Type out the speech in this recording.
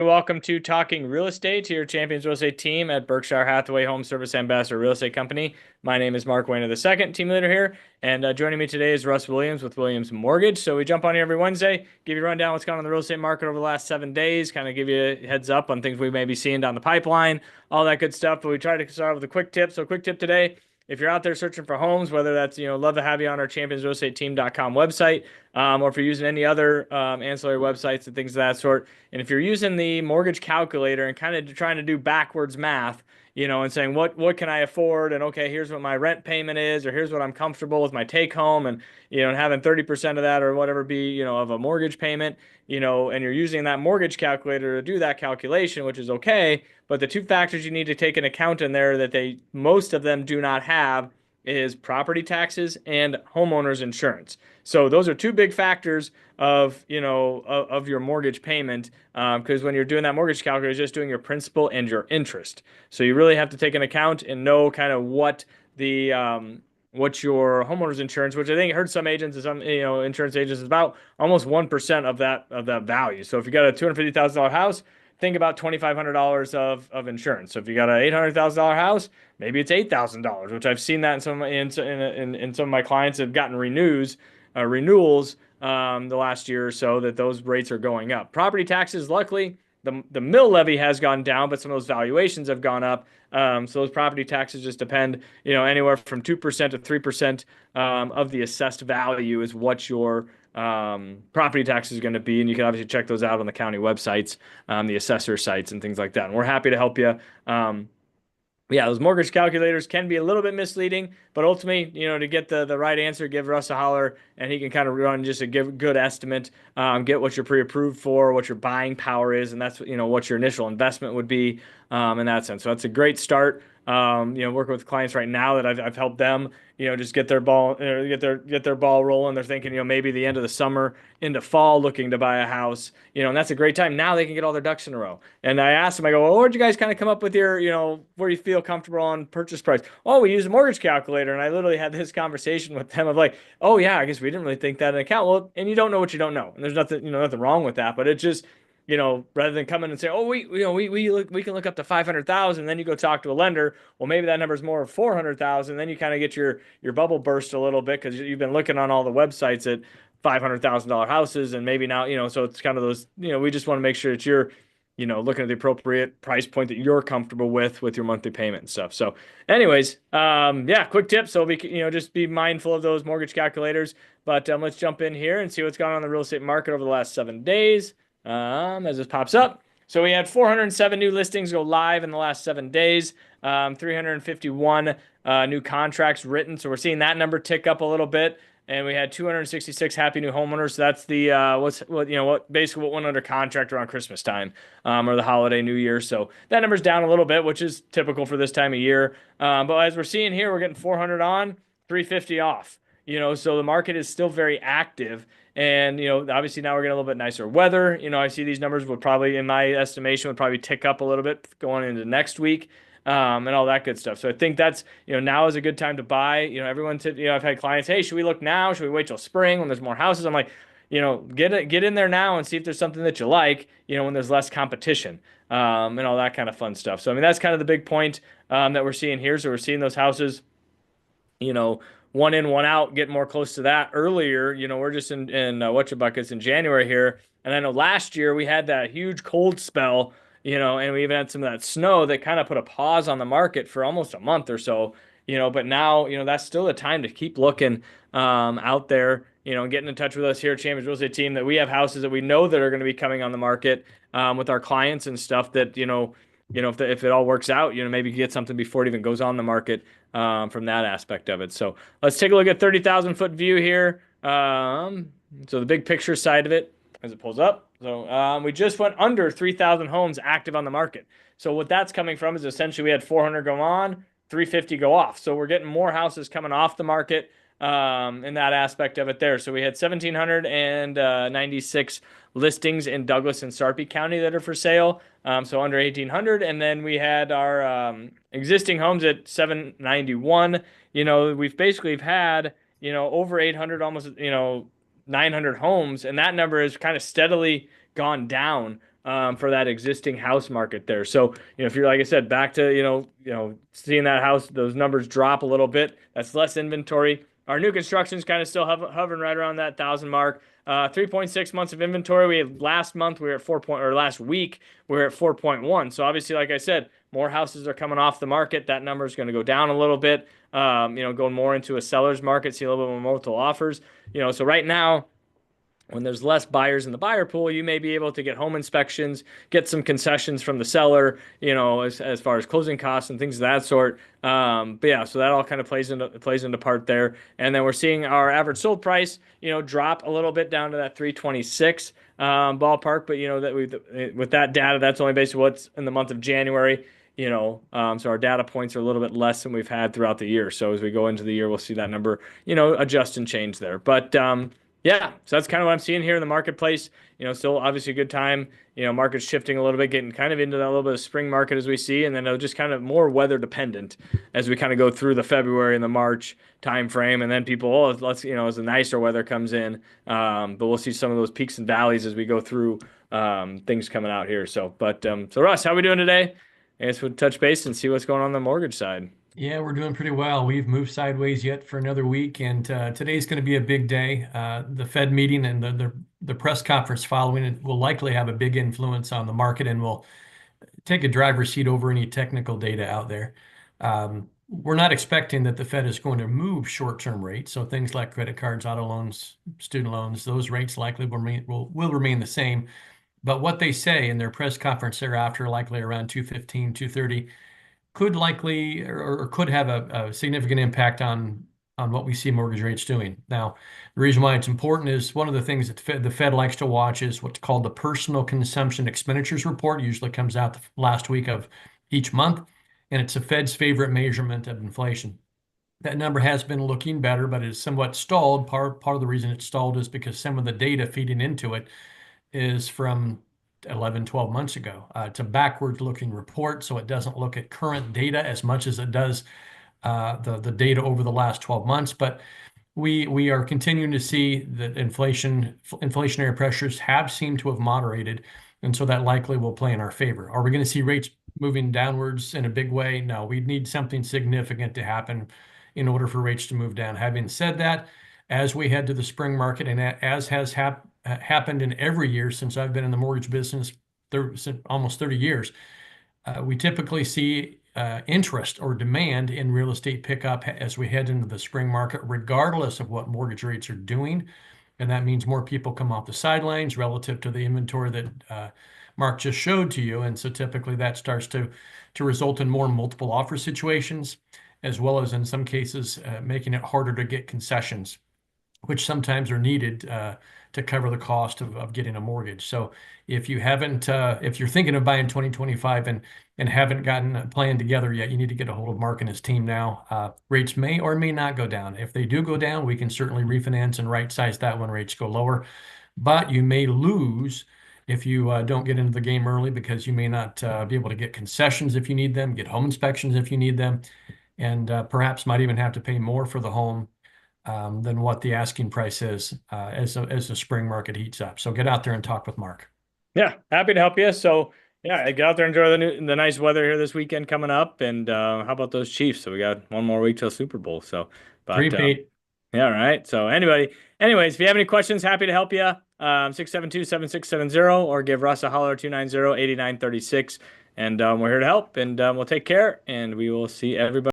Welcome to Talking Real Estate to your Champions Real Estate team at Berkshire Hathaway Home Service Ambassador Real Estate Company. My name is Mark Wehner II, team leader here, and joining me today is Russ Williams with Williams Mortgage. So we jump on here every Wednesday, give you a rundown what's going on in the real estate market over the last 7 days, kind of give you a heads up on things we may be seeing down the pipeline, all that good stuff. But we try to start with a quick tip. So quick tip today. If you're out there searching for homes, whether that's, love to have you on our championsrealestateteam.com website, or if you're using any other ancillary websites and things of that sort. And if you're using the mortgage calculator and kind of trying to do backwards math, and saying what can I afford, and okay, here's what my rent payment is, or here's what I'm comfortable with my take home, and and having 30% of that or whatever be of a mortgage payment, and you're using that mortgage calculator to do that calculation, which is okay. But the two factors you need to take into account in there that most of them do not have is property taxes and homeowners insurance. So those are two big factors of your mortgage payment, because when you're doing that mortgage calculator, you're just doing your principal and your interest. So you really have to take an account and know kind of what what's your homeowners insurance, which I think I heard some agents and some insurance agents is about almost 1% of that value. So if you got a $250,000 house, think about $2,500 of insurance. So if you got an $800,000 house, maybe it's $8,000, which I've seen that in some of my clients have gotten renewals the last year or so, that those rates are going up. Property taxes, luckily, the mill levy has gone down, but some of those valuations have gone up. So those property taxes just depend, anywhere from 2% to 3% of the assessed value is what your property taxes are going to be. And you can obviously check those out on the county websites, the assessor sites and things like that. And we're happy to help you. Yeah, those mortgage calculators can be a little bit misleading, but ultimately, to get the right answer, give Russ a holler, and he can kind of run just a good estimate, get what you're pre-approved for, what your buying power is, and that's what your initial investment would be, in that sense. So that's a great start. Working with clients right now that I've helped them, just get their ball rolling. They're thinking, maybe the end of the summer into fall, looking to buy a house, and that's a great time. Now they can get all their ducks in a row. And I asked them, I go, well, where'd you guys kind of come up with your, where you feel comfortable on purchase price? Oh, we use a mortgage calculator. And I literally had this conversation with them of like, oh yeah, I guess we didn't really think that in account. Well, and you don't know what you don't know. And there's nothing wrong with that, but it just, rather than come in and say, oh, we can look up to 500,000, then you go talk to a lender. Well, maybe that number is more of 400,000. Then you kind of get your bubble burst a little bit because you've been looking on all the websites at $500,000 houses, and maybe now, so it's kind of those, we just want to make sure that you're, looking at the appropriate price point that you're comfortable with your monthly payment and stuff. So anyways, yeah, quick tip. So just be mindful of those mortgage calculators, but let's jump in here and see what's gone on in the real estate market over the last 7 days. As this pops up. So we had 407 new listings go live in the last 7 days, 351 new contracts written. So we're seeing that number tick up a little bit. And we had 266 happy new homeowners. So that's the basically what went under contract around Christmas time, or the holiday New Year. So that number's down a little bit, which is typical for this time of year. But as we're seeing here, we're getting 400 on, 350 off. So the market is still very active. And, obviously now we're getting a little bit nicer weather. I see these numbers would probably, in my estimation, would probably tick up a little bit going into next week, and all that good stuff. So I think that's, now is a good time to buy. I've had clients, hey, should we look now? Should we wait till spring when there's more houses? I'm like, get in there now and see if there's something that you like, when there's less competition, and all that kind of fun stuff. So, I mean, that's kind of the big point, that we're seeing here. So we're seeing those houses, one in, one out, getting more close to that earlier. We're just in whatchabuckets in January here. And I know last year we had that huge cold spell, and we even had some of that snow that kind of put a pause on the market for almost a month or so, but now, that's still a time to keep looking out there, getting in touch with us here at Champions Real Estate Team, that we have houses that we know that are going to be coming on the market with our clients and stuff that, if it all works out, maybe get something before it even goes on the market, from that aspect of it. So let's take a look at 30,000 foot view here. So the big picture side of it as it pulls up. So we just went under 3,000 homes active on the market. So what that's coming from is essentially we had 400 go on, 350 go off. So we're getting more houses coming off the market, in that aspect of it there. So we had 1,796 listings in Douglas and Sarpy County that are for sale, so under 1,800. And then we had our existing homes at 791. We've had, over 800, almost, 900 homes, and that number has kind of steadily gone down for that existing house market there. So, if you're, like I said, back to, seeing that house, those numbers drop a little bit, that's less inventory. Our new construction's kind of still hovering right around that 1,000 mark. 3.6 months of inventory. We had last month, we were at 4 point, or last week, we were at 4.1. So obviously, like I said, more houses are coming off the market. That number is going to go down a little bit. Going more into a seller's market, see a little bit more multiple offers. So right now, when there's less buyers in the buyer pool, you may be able to get home inspections, get some concessions from the seller, as far as closing costs and things of that sort. But yeah, so that all kind of plays into part there. And then we're seeing our average sold price, drop a little bit down to that 326 ballpark. But with that data, that's only basically what's in the month of January. So our data points are a little bit less than we've had throughout the year. So as we go into the year, we'll see that number, adjust and change there. But yeah, so that's kind of what I'm seeing here in the marketplace. Still obviously a good time. Market's shifting a little bit, getting kind of into that little bit of spring market as we see, and then it'll just kind of more weather dependent as we kind of go through the February and the March time frame, and then people, let's as the nicer weather comes in, but we'll see some of those peaks and valleys as we go through things coming out here. So Russ, how we doing today? I guess we'll touch base and see what's going on the mortgage side. Yeah, we're doing pretty well. We've moved sideways yet for another week, and today's going to be a big day. The Fed meeting and the press conference following it will likely have a big influence on the market, and will take a driver's seat over any technical data out there. We're not expecting that the Fed is going to move short-term rates, so things like credit cards, auto loans, student loans, those rates likely will remain the same. But what they say in their press conference thereafter, likely around 215, 230, could likely or could have a significant impact on what we see mortgage rates doing. Now, the reason why it's important is one of the things that the Fed likes to watch is what's called the Personal Consumption Expenditures Report. It usually comes out the last week of each month, and it's the Fed's favorite measurement of inflation. That number has been looking better, but it's somewhat stalled. Part of the reason it's stalled is because some of the data feeding into it is from 11, 12 months ago. It's a backwards looking report, so it doesn't look at current data as much as it does the data over the last 12 months. But we are continuing to see that inflationary pressures have seemed to have moderated, and so that likely will play in our favor. Are we going to see rates moving downwards in a big way? No, we need something significant to happen in order for rates to move down. Having said that, as we head to the spring market, and as has happened in every year since I've been in the mortgage business, almost 30 years, we typically see interest or demand in real estate pick up as we head into the spring market, regardless of what mortgage rates are doing. And that means more people come off the sidelines relative to the inventory that Mark just showed to you. And so typically that starts to result in more multiple offer situations, as well as in some cases making it harder to get concessions, which sometimes are needed to cover the cost of getting a mortgage. So if you haven't, if you're thinking of buying 2025 and haven't gotten a plan together yet, you need to get a hold of Mark and his team now. Rates may or may not go down. If they do go down, we can certainly refinance and right size that when rates go lower. But you may lose if you don't get into the game early, because you may not be able to get concessions if you need them, get home inspections if you need them, and perhaps might even have to pay more for the home than what the asking price is as the spring market heats up. So get out there and talk with Mark. Yeah, happy to help you. So yeah, get out there, enjoy the nice weather here this weekend coming up, and how about those Chiefs? So we got one more week till Super Bowl. So, but Three-peat. yeah, all right. So anyways, if you have any questions, happy to help you. 672-7670, or give Russ a holler, 290-8936, and we're here to help, and we'll take care, and we will see everybody.